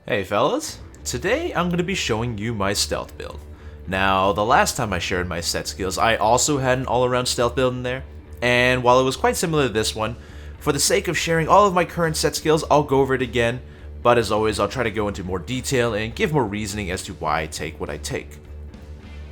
Hey fellas, today I'm going to be showing you my stealth build. Now, the last time I shared my set skills, I also had an all-around stealth build in there, and while it was quite similar to this one, for the sake of sharing all of my current set skills, I'll go over it again, but as always, I'll try to go into more detail and give more reasoning as to why I take what I take.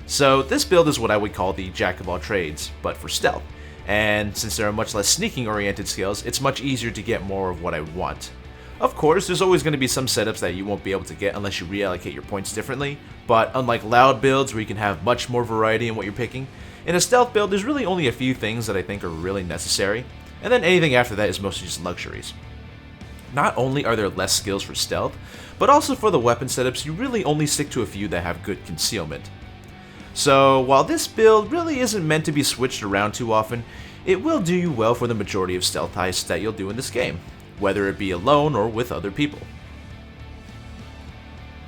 So, this build is what I would call the jack of all trades, but for stealth, and since there are much less sneaking-oriented skills, it's much easier to get more of what I want. Of course, there's always going to be some setups that you won't be able to get unless you reallocate your points differently, but unlike loud builds where you can have much more variety in what you're picking, in a stealth build there's really only a few things that I think are really necessary, and then anything after that is mostly just luxuries. Not only are there less skills for stealth, but also for the weapon setups you really only stick to a few that have good concealment. So while this build really isn't meant to be switched around too often, it will do you well for the majority of stealth heists that you'll do in this game, whether it be alone or with other people.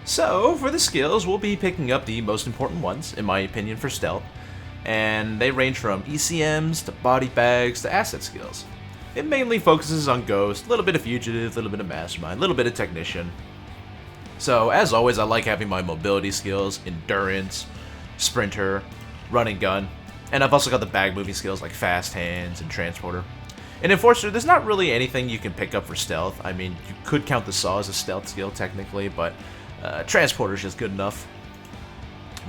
So, for the skills, we'll be picking up the most important ones, in my opinion, for stealth, and they range from ECMs to body bags to asset skills. It mainly focuses on Ghost, a little bit of Fugitive, a little bit of Mastermind, a little bit of Technician. So, as always, I like having my mobility skills, Endurance, Sprinter, Run and Gun, and I've also got the bag moving skills like Fast Hands and Transporter. In Enforcer, there's not really anything you can pick up for stealth. I mean, you could count the Saw as a stealth skill technically, but Transporter's just good enough.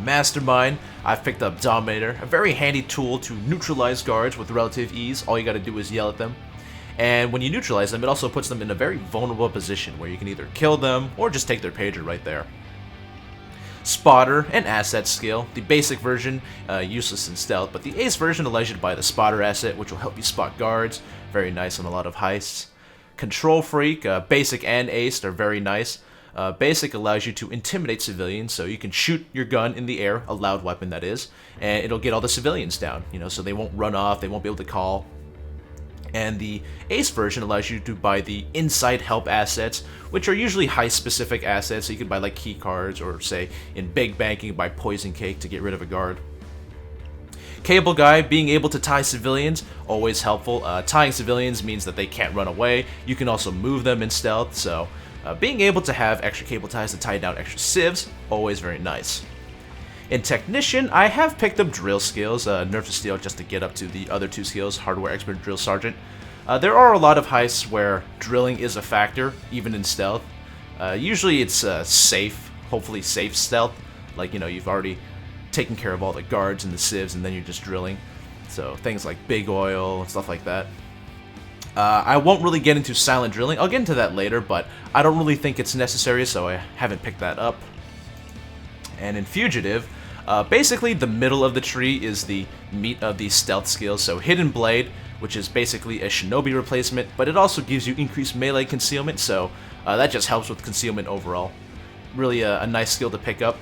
Mastermind, I've picked up Dominator, a very handy tool to neutralize guards with relative ease. All you gotta do is yell at them. And when you neutralize them, it also puts them in a very vulnerable position where you can either kill them or just take their pager right there. Spotter, an asset skill. The basic version, useless in stealth, but the ace version allows you to buy the spotter asset, which will help you spot guards. Very nice on a lot of heists. Control Freak, basic and ace are very nice. Basic allows you to intimidate civilians, so you can shoot your gun in the air, a loud weapon that is, and it'll get all the civilians down, so they won't run off, they won't be able to call. And the ace version allows you to buy the inside help assets, which are usually heist-specific assets, so you can buy like key cards, or say in big banking, you buy poison cake to get rid of a guard. Cable Guy, being able to tie civilians, always helpful. Tying civilians means that they can't run away. You can also move them in stealth, so being able to have extra cable ties to tie down extra civs, always very nice. In Technician, I have picked up drill skills, Nerf to Steel just to get up to the other two skills, Hardware Expert, Drill Sergeant. There are a lot of heists where drilling is a factor, even in stealth. Usually it's safe, hopefully safe stealth, like you've already taken care of all the guards and the civs and then you're just drilling. So things like Big Oil and stuff like that. I won't really get into silent drilling, I'll get into that later, but I don't really think it's necessary, so I haven't picked that up. And in Fugitive, basically the middle of the tree is the meat of these stealth skills, so Hidden Blade, which is basically a shinobi replacement, but it also gives you increased melee concealment, so that just helps with concealment overall. Really a nice skill to pick up.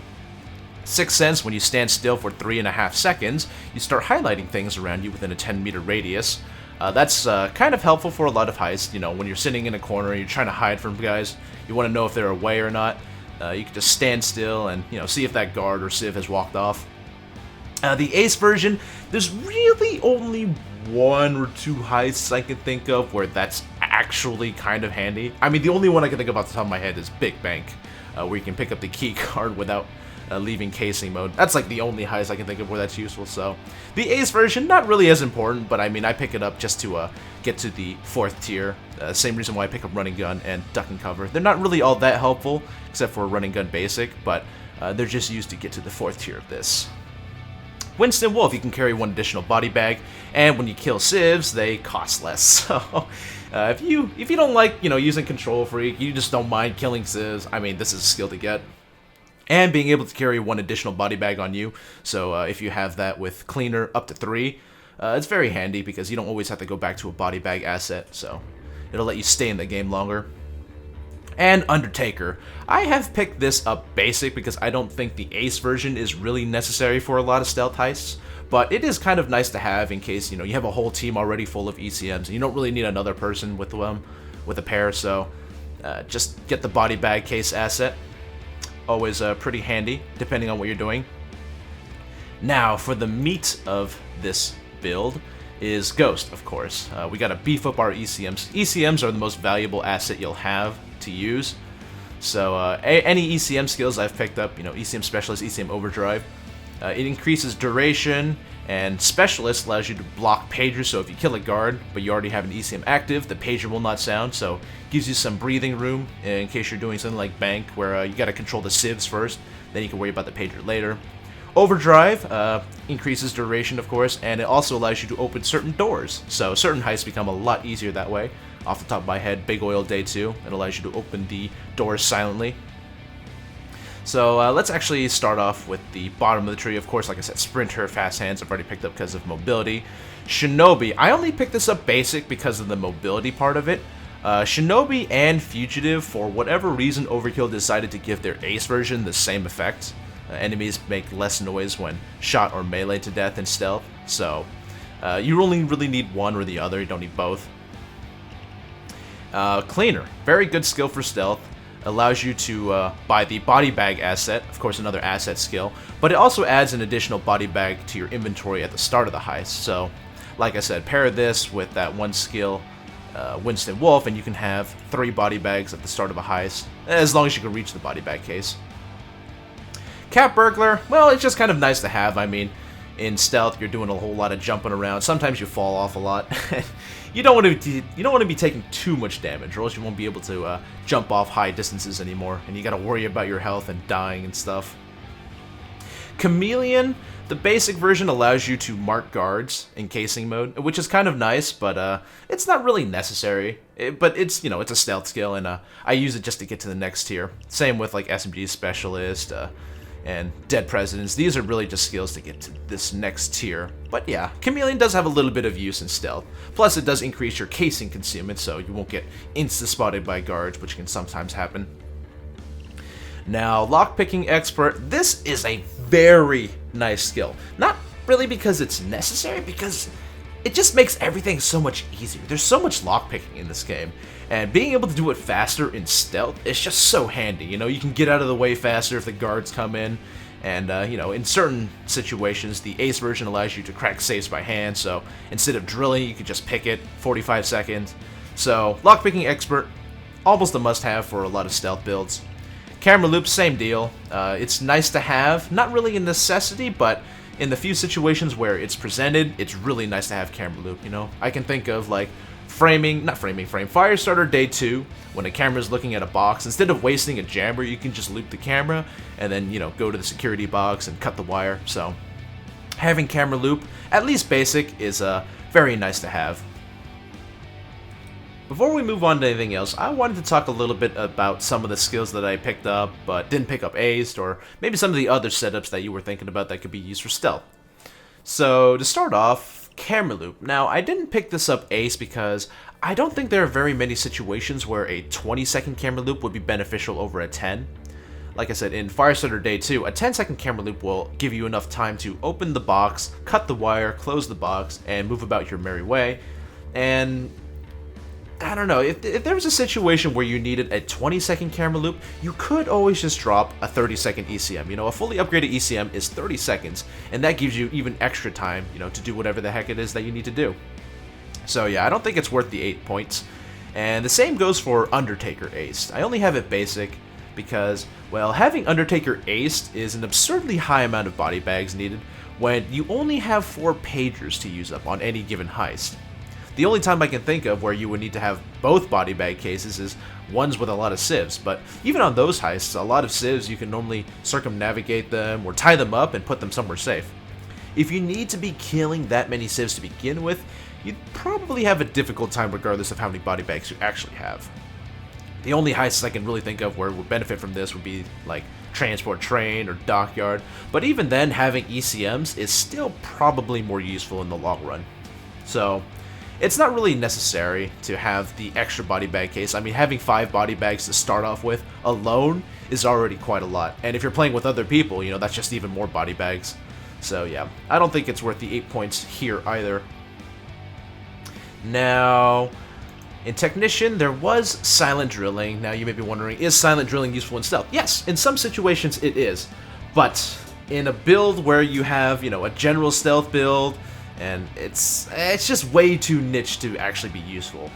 Sixth Sense, when you stand still for 3.5 seconds, you start highlighting things around you within a 10-meter radius. That's kind of helpful for a lot of heists, when you're sitting in a corner and you're trying to hide from guys, you want to know if they're away or not. You can just stand still and see if that guard or civ has walked off. The ace version, there's really only 1 or 2 heists I can think of where that's actually kind of handy. I mean, the only one I can think of off the top of my head is Big Bank, where you can pick up the key card without leaving casing mode. That's like the only heist I can think of where that's useful, so. The ace version, not really as important, but I mean, I pick it up just to get to the 4th tier. Same reason why I pick up Running Gun and Duck and Cover. They're not really all that helpful, except for Running Gun Basic, but they're just used to get to the 4th tier of this. Winston Wolf, you can carry 1 additional body bag, and when you kill civs, they cost less. So, if you don't like, using Control Freak, you just don't mind killing civs, I mean, this is a skill to get. And being able to carry 1 additional body bag on you, so if you have that with Cleaner up to 3, it's very handy because you don't always have to go back to a body bag asset, so it'll let you stay in the game longer. And Undertaker. I have picked this up basic because I don't think the ace version is really necessary for a lot of stealth heists, but it is kind of nice to have in case, you have a whole team already full of ECMs, and you don't really need another person with a pair, so just get the body bag case asset. Always pretty handy, depending on what you're doing. Now, for the meat of this build is Ghost, of course. We gotta beef up our ECMs. ECMs are the most valuable asset you'll have to use. So any ECM skills I've picked up, ECM Specialist, ECM Overdrive, it increases duration, and Specialist allows you to block pagers, so if you kill a guard, but you already have an ECM active, the pager will not sound, so gives you some breathing room in case you're doing something like Bank, where you gotta control the civs first, then you can worry about the pager later. Overdrive increases duration, of course, and it also allows you to open certain doors, so certain heists become a lot easier that way. Off the top of my head, Big Oil Day 2, it allows you to open the doors silently. So let's actually start off with the bottom of the tree. Of course, like I said, Sprinter, Fast Hands, I've already picked up because of mobility. Shinobi, I only picked this up basic because of the mobility part of it. Shinobi and Fugitive, for whatever reason, Overkill decided to give their Ace version the same effect. Enemies make less noise when shot or melee to death in stealth, so you only really need one or the other, you don't need both. Cleaner, very good skill for stealth. Allows you to buy the body bag asset, of course another asset skill, but it also adds an additional body bag to your inventory at the start of the heist. So, like I said, pair this with that one skill, Winston Wolf, and you can have 3 body bags at the start of a heist, as long as you can reach the body bag case. Cat Burglar, well, it's just kind of nice to have. I mean, in stealth, you're doing a whole lot of jumping around. Sometimes you fall off a lot. You don't want to be taking too much damage, or else you won't be able to jump off high distances anymore, and you got to worry about your health and dying and stuff. Chameleon, the basic version allows you to mark guards in casing mode, which is kind of nice, but it's not really necessary. But it's it's a stealth skill, and I use it just to get to the next tier. Same with like SMG Specialist. And Dead Presidents, these are really just skills to get to this next tier. But yeah, Chameleon does have a little bit of use in stealth. Plus it does increase your casing consumption, so you won't get insta-spotted by guards, which can sometimes happen. Now, Lockpicking Expert, this is a very nice skill. Not really because it's necessary, because it just makes everything so much easier. There's so much lockpicking in this game, and being able to do it faster in stealth is just so handy. You can get out of the way faster if the guards come in, and in certain situations, the Ace version allows you to crack safes by hand, so instead of drilling, you can just pick it, 45 seconds. So, Lockpicking Expert, almost a must-have for a lot of stealth builds. Camera Loop, same deal. It's nice to have, not really a necessity, but in the few situations where it's presented, it's really nice to have camera loop, I can think of like Firestarter Day 2, when a camera's looking at a box, instead of wasting a jammer, you can just loop the camera, and then, go to the security box and cut the wire, so having camera loop, at least basic, is very nice to have. Before we move on to anything else, I wanted to talk a little bit about some of the skills that I picked up, but didn't pick up aced, or maybe some of the other setups that you were thinking about that could be used for stealth. So, to start off, Camera Loop. Now, I didn't pick this up ace because I don't think there are very many situations where a 20-second camera loop would be beneficial over a 10. Like I said, in Firestarter Day 2, a 10-second camera loop will give you enough time to open the box, cut the wire, close the box, and move about your merry way. And I don't know, if there was a situation where you needed a 20-second camera loop, you could always just drop a 30-second ECM. A fully upgraded ECM is 30 seconds, and that gives you even extra time, to do whatever the heck it is that you need to do. So yeah, I don't think it's worth the 8 points. And the same goes for Undertaker aced. I only have it basic because, well, having Undertaker aced is an absurdly high amount of body bags needed when you only have 4 pagers to use up on any given heist. The only time I can think of where you would need to have both body bag cases is ones with a lot of civs, but even on those heists, a lot of civs you can normally circumnavigate them or tie them up and put them somewhere safe. If you need to be killing that many civs to begin with, you'd probably have a difficult time regardless of how many body bags you actually have. The only heists I can really think of where it would benefit from this would be like Transport Train or Dockyard, but even then having ECMs is still probably more useful in the long run. So, it's not really necessary to have the extra body bag case. I mean, having 5 body bags to start off with alone is already quite a lot. And if you're playing with other people, that's just even more body bags. So yeah, I don't think it's worth the 8 points here either. Now, in Technician, there was silent drilling. Now you may be wondering, is silent drilling useful in stealth? Yes, in some situations it is. But in a build where you have, a general stealth build, and it's just way too niche to actually be useful.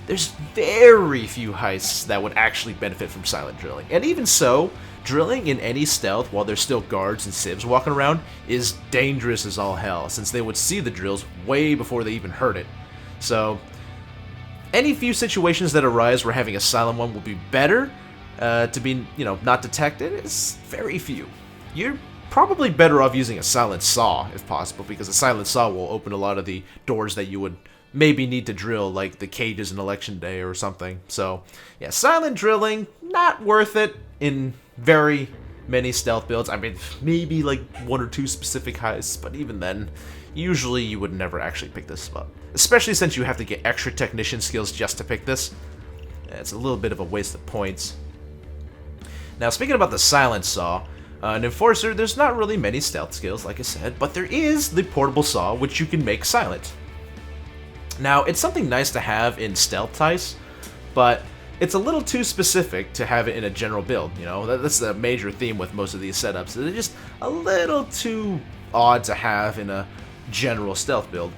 there's very few heists that would actually benefit from silent drilling. And even so, drilling in any stealth while there's still guards and civs walking around is dangerous as all hell, since they would see the drills way before they even heard it. So, any few situations that arise where having a silent one will be better to be, not detected is very few. You're probably better off using a silent saw if possible, because a silent saw will open a lot of the doors that you would maybe need to drill, like the cages in Election Day or something. So, yeah, silent drilling, not worth it in very many stealth builds. I mean, maybe like 1 or 2 specific heists, but even then, usually you would never actually pick this up. Especially since you have to get extra technician skills just to pick this. It's a little bit of a waste of points. Now, speaking about the silent saw, an Enforcer, there's not really many stealth skills, like I said, but there is the portable saw, which you can make silent. Now, it's something nice to have in stealth heist, but it's a little too specific to have it in a general build, That's the major theme with most of these setups. They're just a little too odd to have in a general stealth build.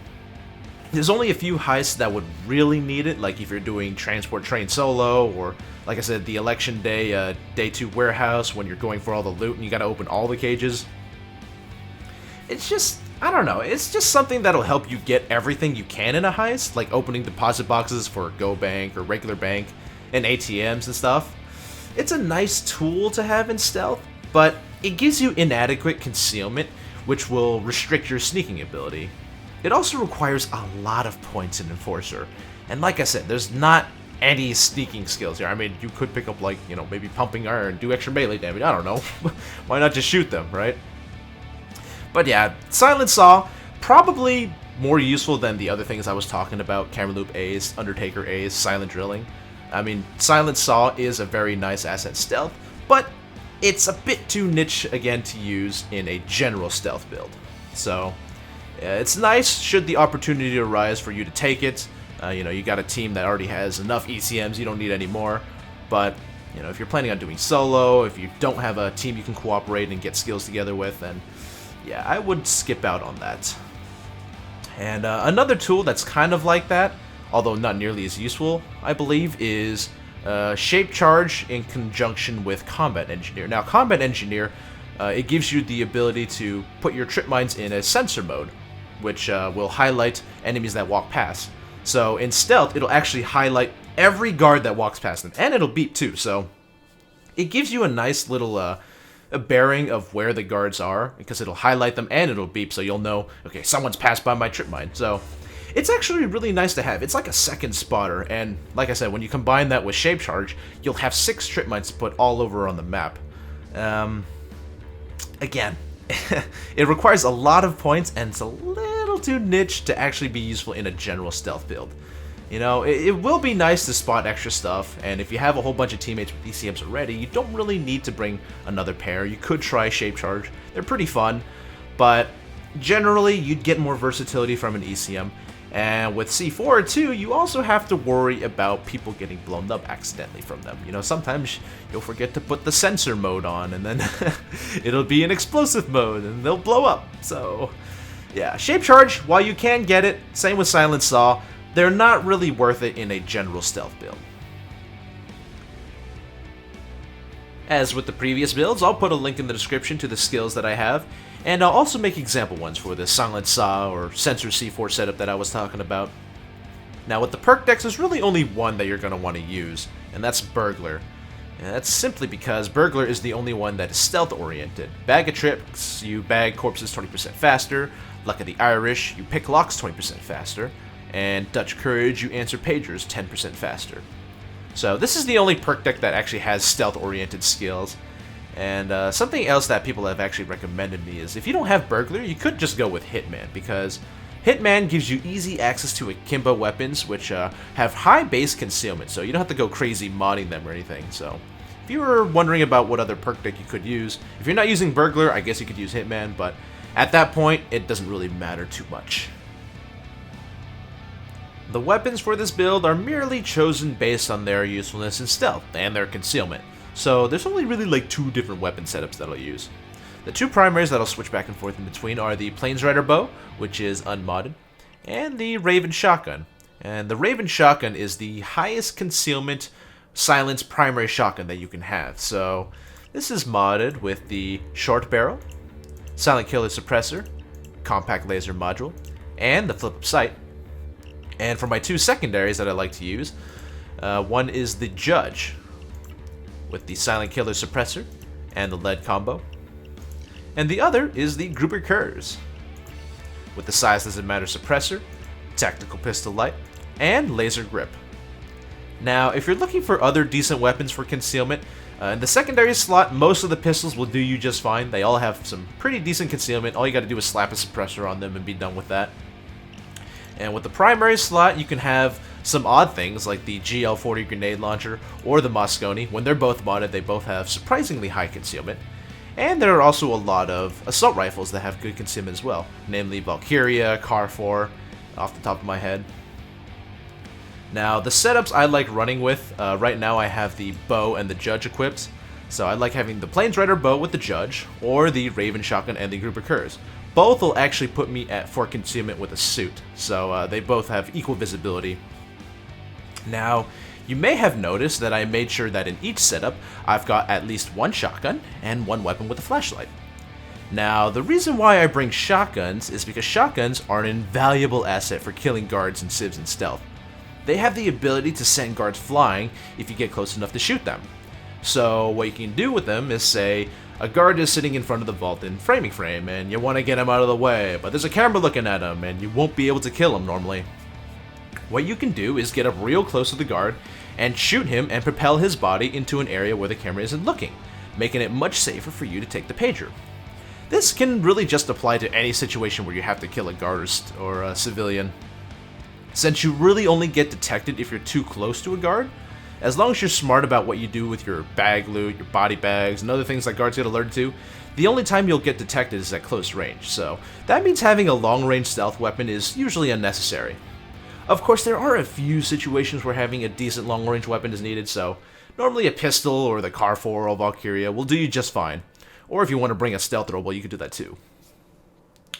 There's only a few heists that would really need it, like if you're doing Transport Train solo, or, like I said, the Election Day, Day 2 warehouse, when you're going for all the loot and you gotta open all the cages. It's just, I don't know, it's just something that'll help you get everything you can in a heist, like opening deposit boxes for Go Bank or regular bank, and ATMs and stuff. It's a nice tool to have in stealth, but it gives you inadequate concealment, which will restrict your sneaking ability. It also requires a lot of points in Enforcer, and like I said, there's not any sneaking skills here. I mean, you could pick up, like, maybe Pumping Iron, do extra melee damage, I don't know. Why not just shoot them, right? But yeah, Silent Saw, probably more useful than the other things I was talking about, Camera Loop Ace, Undertaker Ace, Silent Drilling. I mean, Silent Saw is a very nice asset stealth, but it's a bit too niche, again, to use in a general stealth build. So, it's nice should the opportunity arise for you to take it. You got a team that already has enough ECMs, you don't need any more. But, if you're planning on doing solo, if you don't have a team you can cooperate and get skills together with, then yeah, I would skip out on that. And another tool that's kind of like that, although not nearly as useful, I believe, is Shape Charge in conjunction with Combat Engineer. Now, Combat Engineer, it gives you the ability to put your trip mines in a sensor mode, which will highlight enemies that walk past. So in stealth, it'll actually highlight every guard that walks past them, and it'll beep too. So it gives you a nice little a bearing of where the guards are, because it'll highlight them and it'll beep, so you'll know, okay, someone's passed by my trip mine. So it's actually really nice to have. It's like a second spotter, and like I said, when you combine that with Shape Charge, you'll have 6 trip mines to put all over on the map. Again, it requires a lot of points, and it's a little too niche to actually be useful in a general stealth build. It will be nice to spot extra stuff, and if you have a whole bunch of teammates with ECMs already, you don't really need to bring another pair. You could try Shape Charge. They're pretty fun, but generally, you'd get more versatility from an ECM. And with C4 too, you also have to worry about people getting blown up accidentally from them. Sometimes you'll forget to put the sensor mode on, and then it'll be an explosive mode, and they'll blow up. So, yeah, Shape Charge, while you can get it, same with Silent Saw, they're not really worth it in a general stealth build. As with the previous builds, I'll put a link in the description to the skills that I have, and I'll also make example ones for the Silent Saw or Sensor C4 setup that I was talking about. Now with the perk decks, there's really only one that you're going to want to use, and that's Burglar. And that's simply because Burglar is the only one that is stealth oriented. Bag of Tricks, you bag corpses 20% faster, Luck of the Irish, you pick locks 20% faster, and Dutch Courage, you answer pagers 10% faster. So this is the only perk deck that actually has stealth oriented skills. And something else that people have actually recommended me is if you don't have Burglar, you could just go with Hitman, because Hitman gives you easy access to akimbo weapons, which have high base concealment, so you don't have to go crazy modding them or anything. So if you were wondering about what other perk deck you could use, if you're not using Burglar, I guess you could use Hitman, but at that point, it doesn't really matter too much. The weapons for this build are merely chosen based on their usefulness in stealth and their concealment. So there's only really like 2 different weapon setups that I'll use. The 2 primaries that I'll switch back and forth in between are the Planesrider Bow, which is unmodded, and the Raven Shotgun. And the Raven shotgun is the highest concealment silence primary shotgun that you can have. So this is modded with the short barrel, silent killer suppressor, compact laser module, and the flip-up sight. And for my two secondaries that I like to use, one is the Judge with the silent killer suppressor and the lead combo, and the other is the Grouper Curse with the size doesn't matter suppressor, tactical pistol light, and laser grip. Now, if you're looking for other decent weapons for concealment, in the secondary slot, most of the pistols will do you just fine. They all have some pretty decent concealment. All you gotta do is slap a suppressor on them and be done with that. And with the primary slot, you can have some odd things like the GL40 grenade launcher or the Mosconi. When they're both modded, they both have surprisingly high concealment. And there are also a lot of assault rifles that have good concealment as well, namely Valkyria, Car 4, off the top of my head. Now, the setups I like running with, right now I have the bow and the Judge equipped. So I like having the Plains Rider bow with the Judge, or the Raven shotgun and the Grouper Curse. Both will actually put me at 4 concealment with a suit, so they both have equal visibility. Now, you may have noticed that I made sure that in each setup, I've got at least one shotgun and one weapon with a flashlight. Now, the reason why I bring shotguns is because shotguns are an invaluable asset for killing guards and civs in stealth. They have the ability to send guards flying if you get close enough to shoot them. So what you can do with them is say, a guard is sitting in front of the vault in framing frame and you want to get him out of the way, but there's a camera looking at him and you won't be able to kill him normally. What you can do is get up real close to the guard and shoot him and propel his body into an area where the camera isn't looking, making it much safer for you to take the pager. This can really just apply to any situation where you have to kill a guard or a civilian. Since you really only get detected if you're too close to a guard, as long as you're smart about what you do with your bag loot, your body bags, and other things that guards get alerted to, the only time you'll get detected is at close range, so that means having a long-range stealth weapon is usually unnecessary. Of course, there are a few situations where having a decent long-range weapon is needed, so normally a pistol or the Car 4 or Valkyria will do you just fine. Or if you want to bring a stealth rifle, you can do that too.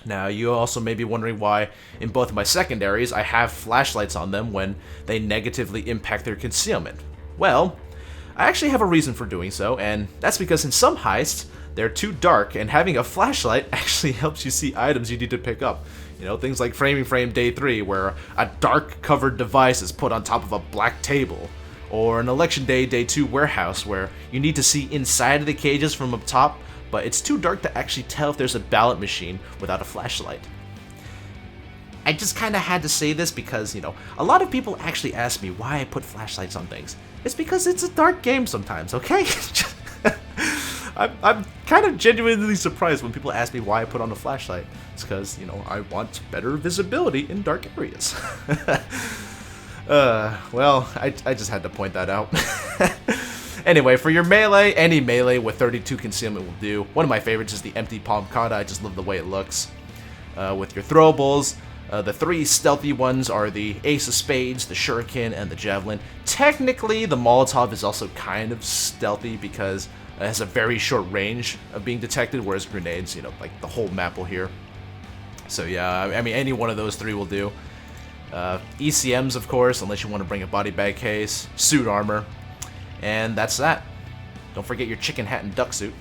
Now, you also may be wondering why in both of my secondaries I have flashlights on them when they negatively impact their concealment. Well, I actually have a reason for doing so, and that's because in some heists, they're too dark, and having a flashlight actually helps you see items you need to pick up. You know, things like Framing Frame Day 3, where a dark covered device is put on top of a black table. Or an Election Day Day 2 warehouse, where you need to see inside of the cages from up top, but it's too dark to actually tell if there's a ballot machine without a flashlight. I just kind of had to say this because, you know, a lot of people actually ask me why I put flashlights on things. It's because it's a dark game sometimes, okay? I'm kind of genuinely surprised when people ask me why I put on a flashlight. It's because, you know, I want better visibility in dark areas. Well, I just had to point that out. Anyway, for your melee, any melee with 32 concealment will do. One of my favorites is the empty palm kata. I just love the way it looks. With your throwables, the 3 stealthy ones are the Ace of Spades, the Shuriken, and the Javelin. Technically, the Molotov is also kind of stealthy because it has a very short range of being detected, whereas grenades, you know, like the whole map will hear. So yeah, I mean, any one of those 3 will do. ECMs, of course, unless you want to bring a body bag case, suit armor, and that's that. Don't forget your chicken hat and duck suit.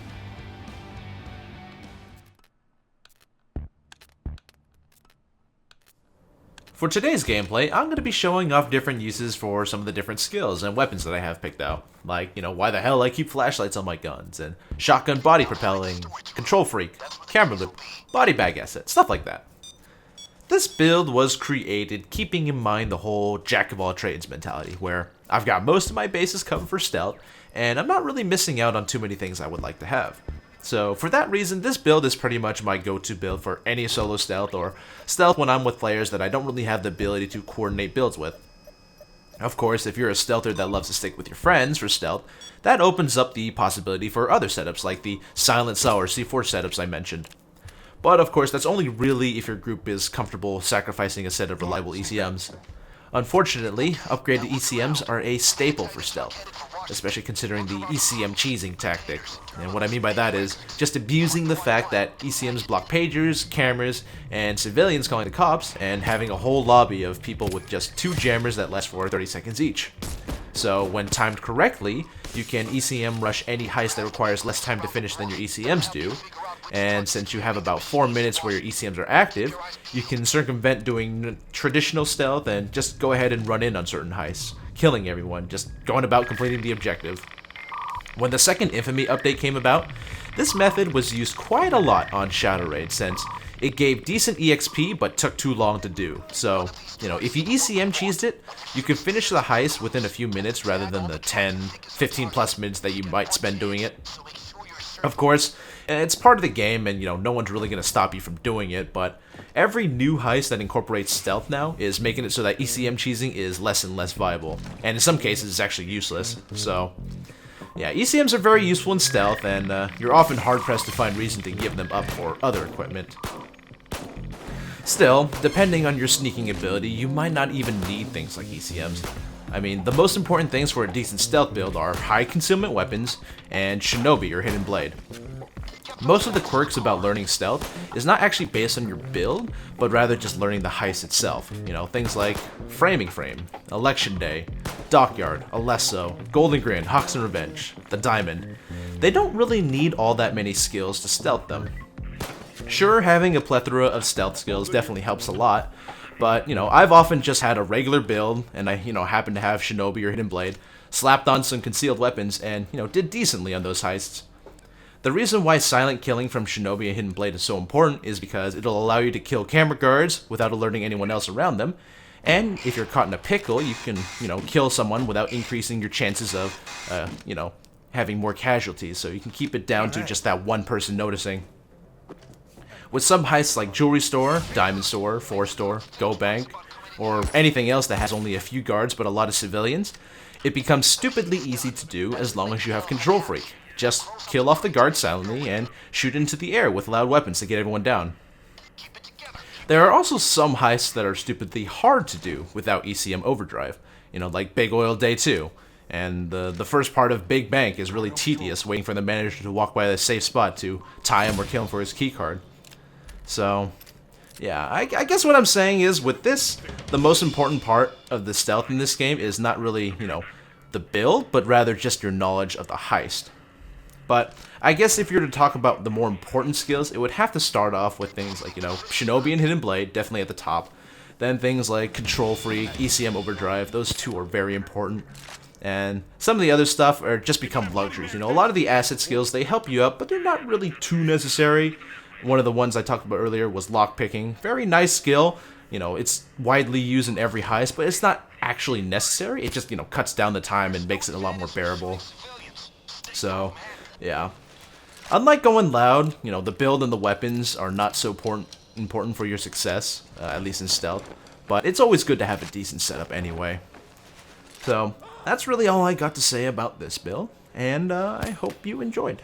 For today's gameplay, I'm going to be showing off different uses for some of the different skills and weapons that I have picked out. Like, you know, why the hell I keep flashlights on my guns, and shotgun body propelling, control freak, camera loop, body bag asset, stuff like that. This build was created keeping in mind the whole jack-of-all-trades mentality, where I've got most of my bases covered for stealth, and I'm not really missing out on too many things I would like to have. So for that reason, this build is pretty much my go-to build for any solo stealth or stealth when I'm with players that I don't really have the ability to coordinate builds with. Of course, if you're a stealther that loves to stick with your friends for stealth, that opens up the possibility for other setups like the Silent Cell or C4 setups I mentioned. But of course, that's only really if your group is comfortable sacrificing a set of reliable ECMs. Unfortunately, upgraded ECMs are a staple for stealth. especially considering the ECM cheesing tactic. And what I mean by that is just abusing the fact that ECMs block pagers, cameras, and civilians calling the cops, and having a whole lobby of people with just 2 jammers that last for 30 seconds each. So when timed correctly, you can ECM rush any heist that requires less time to finish than your ECMs do. And since you have about 4 minutes where your ECMs are active, you can circumvent doing traditional stealth and just go ahead and run in on certain heists, killing everyone, just going about completing the objective. When the second Infamy update came about, this method was used quite a lot on Shadow Raid since it gave decent EXP but took too long to do. So, if you ECM cheesed it, you could finish the heist within a few minutes rather than the 10, 15 plus minutes that you might spend doing it. Of course, it's part of the game and no one's really going to stop you from doing it, but every new heist that incorporates stealth now is making it so that ECM cheesing is less and less viable, and in some cases it's actually useless. So yeah, ECMs are very useful in stealth, and you're often hard-pressed to find reason to give them up for other equipment. Still, depending on your sneaking ability, you might not even need things like ECMs. I mean, the most important things for a decent stealth build are high concealment weapons and Shinobi or Hidden Blade. Most of the quirks about learning stealth is not actually based on your build, but rather just learning the heist itself. Things like Framing Frame, Election Day, Dockyard, Alesso, Golden Grin, Hawks and Revenge, the Diamond. They don't really need all that many skills to stealth them. Sure, having a plethora of stealth skills definitely helps a lot, but I've often just had a regular build, and I happen to have Shinobi or Hidden Blade, slapped on some concealed weapons, and did decently on those heists. The reason why silent killing from Shinobi and Hidden Blade is so important is because it'll allow you to kill camera guards without alerting anyone else around them, and if you're caught in a pickle, you can, kill someone without increasing your chances of, having more casualties, so you can keep it down to just that one person noticing. With some heists like Jewelry Store, Diamond Store, Force Store, Go Bank, or anything else that has only a few guards but a lot of civilians, it becomes stupidly easy to do as long as you have Control Freak. Just kill off the guards silently and shoot into the air with loud weapons to get everyone down. There are also some heists that are stupidly hard to do without ECM overdrive, like Big Oil Day 2. And the first part of Big Bank is really tedious, waiting for the manager to walk by the safe spot to tie him or kill him for his keycard. So, yeah, I guess what I'm saying is, with this, the most important part of the stealth in this game is not really, the build, but rather just your knowledge of the heist. But I guess if you're to talk about the more important skills, it would have to start off with things like, Shinobi and Hidden Blade, definitely at the top. Then things like Control Freak, ECM Overdrive, those two are very important. And some of the other stuff are just become luxuries. A lot of the asset skills, they help you out, but they're not really too necessary. One of the ones I talked about earlier was lockpicking. Very nice skill. It's widely used in every heist, but it's not actually necessary. It just, cuts down the time and makes it a lot more bearable. So, yeah. Unlike going loud, the build and the weapons are not so important for your success, at least in stealth. But it's always good to have a decent setup anyway. So, that's really all I got to say about this build, and I hope you enjoyed.